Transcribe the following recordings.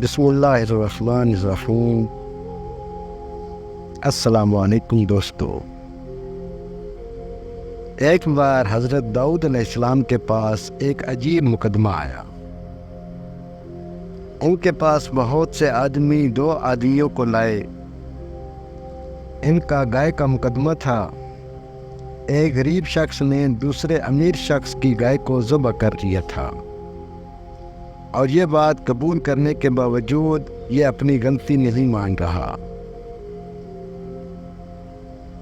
بسم اللہ الرحمن الرحیم۔ السلام علیکم دوستو۔ ایک بار حضرت داؤد علیہ السلام کے پاس ایک عجیب مقدمہ آیا۔ ان کے پاس بہت سے آدمی دو آدمیوں کو لائے۔ ان کا گائے کا مقدمہ تھا۔ ایک غریب شخص نے دوسرے امیر شخص کی گائے کو ذبح کر دیا تھا، اور یہ بات قبول کرنے کے باوجود یہ اپنی غلطی نہیں مان رہا۔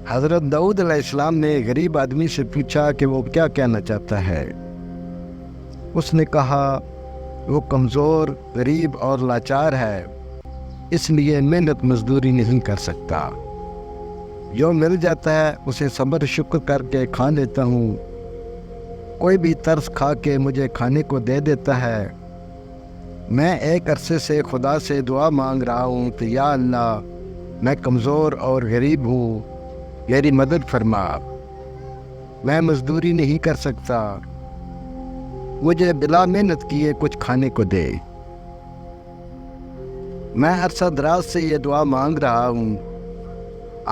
حضرت داؤد علیہ السلام نے غریب آدمی سے پوچھا کہ وہ کیا کہنا چاہتا ہے۔ اس نے کہا وہ کمزور، غریب اور لاچار ہے، اس لیے محنت مزدوری نہیں کر سکتا۔ جو مل جاتا ہے اسے صبر شکر کر کے کھا لیتا ہوں۔ کوئی بھی ترس کھا کے مجھے کھانے کو دے دیتا ہے۔ میں ایک عرصے سے خدا سے دعا مانگ رہا ہوں کہ یا اللہ، میں کمزور اور غریب ہوں، میری مدد فرما۔ میں مزدوری نہیں کر سکتا، مجھے بلا محنت کیے کچھ کھانے کو دے۔ میں عرصہ دراز سے یہ دعا مانگ رہا ہوں۔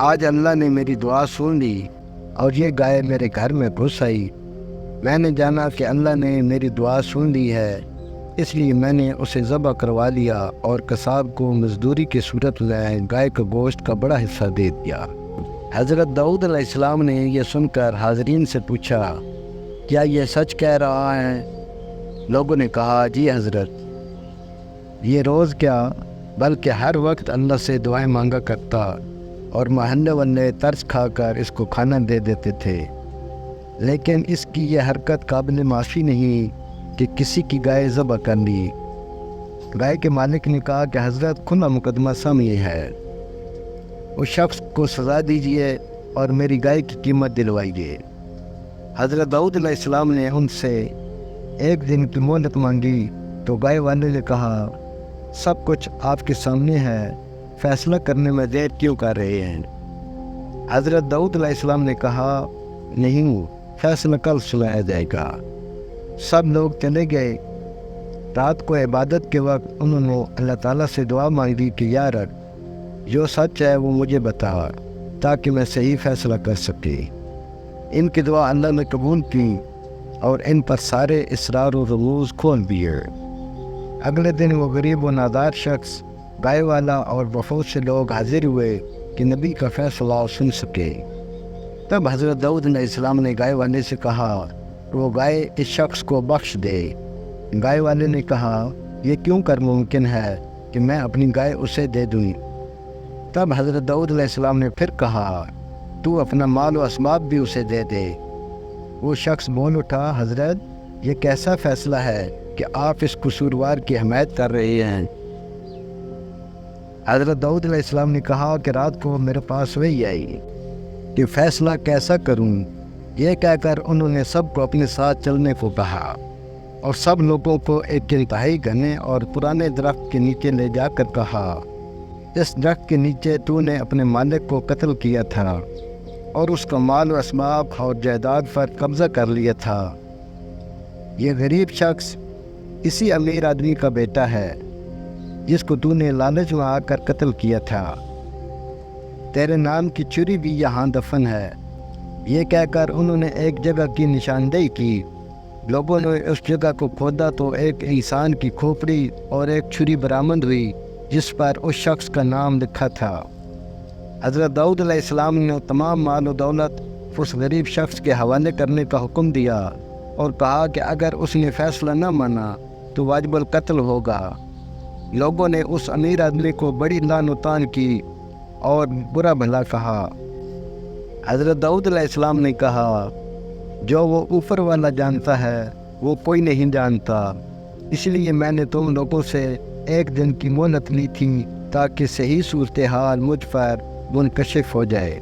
آج اللہ نے میری دعا سن لی اور یہ گائے میرے گھر میں گھس آئی۔ میں نے جانا کہ اللہ نے میری دعا سن لی ہے، اس لیے میں نے اسے ذبح کروا لیا اور قصاب کو مزدوری کی صورت میں گائے کا گوشت کا بڑا حصہ دے دیا۔ حضرت داؤد علیہ السلام نے یہ سن کر حاضرین سے پوچھا، کیا یہ سچ کہہ رہا ہے؟ لوگوں نے کہا، جی حضرت، یہ روز کیا بلکہ ہر وقت اللہ سے دعائیں مانگا کرتا اور محلے والے ترس کھا کر اس کو کھانا دے دیتے تھے، لیکن اس کی یہ حرکت قابل معافی نہیں کہ کسی کی گائے ذبح کر لی۔ گائے کے مالک نے کہا کہ حضرت کھلا مقدمہ سامنے ہے، اس شخص کو سزا دیجئے اور میری گائے کی قیمت دلوائیے۔ حضرت داؤد علیہ السلام نے ان سے ایک دن کی مہلت مانگی تو گائے والے نے کہا، سب کچھ آپ کے سامنے ہے، فیصلہ کرنے میں دیر کیوں کر رہے ہیں؟ حضرت داؤد علیہ السلام نے کہا، نہیں، فیصلہ کل سنایا جائے گا۔ سب لوگ چلے گئے۔ رات کو عبادت کے وقت انہوں نے اللہ تعالیٰ سے دعا مانگی کہ یا رب، جو سچ ہے وہ مجھے بتا تاکہ میں صحیح فیصلہ کر سکے۔ ان کی دعا اللہ نے قبول کی اور ان پر سارے اسرار و رموز کھول دیے۔ اگلے دن وہ غریب و نادار شخص، گائے والا اور بہت سے لوگ حاضر ہوئے کہ نبی کا فیصلہ سن سکے۔ تب حضرت داؤد علیہ السلام نے گائے والے سے کہا وہ گائے اس شخص کو بخش دے۔ گائے والے نے کہا، یہ کیوں کر ممکن ہے کہ میں اپنی گائے اسے دے دوں؟ تب حضرت داؤد علیہ السلام نے پھر کہا، تو اپنا مال و اسباب بھی اسے دے دے۔ وہ شخص بول اٹھا، حضرت یہ کیسا فیصلہ ہے کہ آپ اس قصوروار کی حمایت کر رہے ہیں؟ حضرت داؤد علیہ السلام نے کہا کہ رات کو میرے پاس وہی آئی کہ فیصلہ کیسا کروں۔ یہ کہہ کر انہوں نے سب کو اپنے ساتھ چلنے کو کہا اور سب لوگوں کو ایک انتہائی گھنے اور پرانے درخت کے نیچے لے جا کر کہا، اس درخت کے نیچے تو نے اپنے مالک کو قتل کیا تھا اور اس کا مال و اسباب اور جائیداد پر قبضہ کر لیا تھا۔ یہ غریب شخص اسی امیر آدمی کا بیٹا ہے جس کو تو نے لالچ میں آ کر قتل کیا تھا۔ تیرے نام کی چھری بھی یہاں دفن ہے۔ یہ کہہ کر انہوں نے ایک جگہ کی نشاندہی کی۔ لوگوں نے اس جگہ کو کھودا تو ایک انسان کی کھوپڑی اور ایک چھری برآمد ہوئی جس پر اس شخص کا نام لکھا تھا۔ حضرت داؤد علیہ السلام نے تمام مال و دولت اس غریب شخص کے حوالے کرنے کا حکم دیا اور کہا کہ اگر اس نے فیصلہ نہ مانا تو واجب القتل ہوگا۔ لوگوں نے اس امیر آدمی کو بڑی لعن و طعن کی اور برا بھلا کہا۔ حضرت داؤد علیہ السلام نے کہا، جو وہ اوپر والا جانتا ہے وہ کوئی نہیں جانتا، اس لیے میں نے تم لوگوں سے ایک دن کی مہلت لی تھی تاکہ صحیح صورتحال مجھ پر منکشف ہو جائے۔